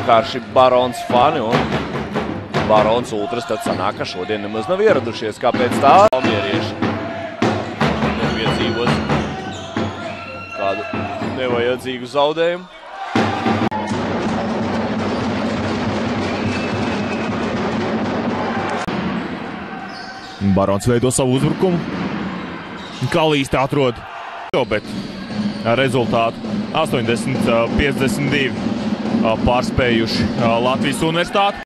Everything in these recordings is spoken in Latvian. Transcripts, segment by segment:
vienkārši Barons fani un Barons ultras tad sanāk, ka šodien nemaz nav ieradušies. Kāpēc tā? Mierieši nepiedzīvos kādu nevajadzīgu zaudējumu. Barons veido savu uzbrukumu. Kalīste atrod, bet rezultātu 80-52 pārspējuši Latvijas Universitāti.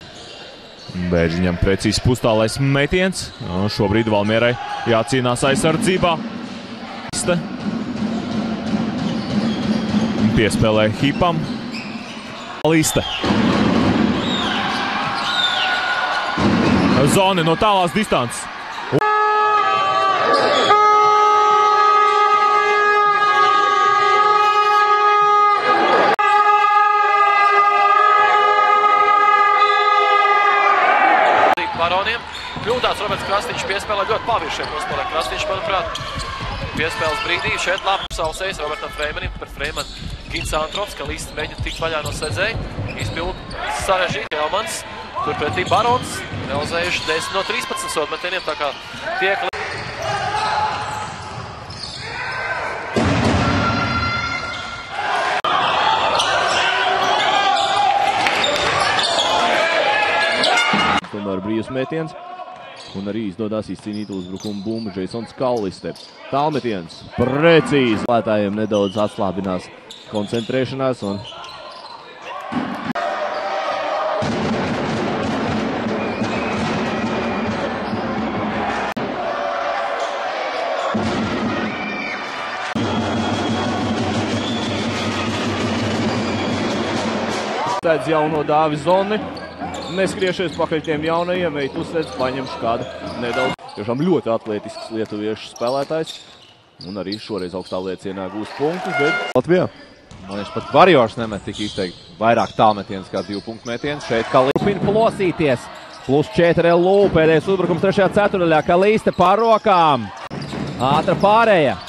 Bēržiņam precīzi pustālais metiens. Šobrīd Valmierai jācīnās aizsardzībā. Piespēlē Hipam. Kalīste. Zone no tālās distances. Baroniem. Kļūdās Roberts Krasniņš piespēlē ļoti paviršiem. Nospēlē Krasniņš, manuprāt, piespēles brīdī. Šeit labi sausējis Robertam Freimanim. Par Freimanu Gins Antrovs, ka Līsts mēģina tikt vaļā no sedzēja. Izpild sarežģīt Helmans. Turpretī Barons. Realizējuši 10 no 13 sodmetieniem, tā kā tiek... Tomēr brīvs metiens, un arī izdodās izcīnīt uzbrukumu bumbu Jasons Kalīste. Tālmetiens precīzi. Spēlētājiem nedaudz atslābinās koncentrēšanās un... Tēdz jauno Dāvi Zoni. Neskriešies pakaļ tiem jaunajiem, ej tu sedz, paņemšu kādu nedaudz. Tiešām ļoti atletisks lietuviešu spēlētājs. Un arī šoreiz augstā liecienā gūst punktus, bet... Latvijā. Man viņš pat Varjors nemet tik izteikti. Vairāk tālmetiens kā 2 punktu metiens. Šeit Kalīste. Turpina plosīties. Plus 4 LU. Pēdējais uzbrukums 3. ceturdaļā. Kalīste par rokām. Ātra pārēja.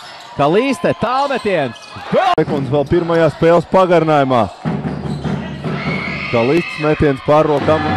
Kalīste tālmetiens. Sekundes vēl pirmajā spēles pagarinājumā. Kalīstes metiens pār rokām.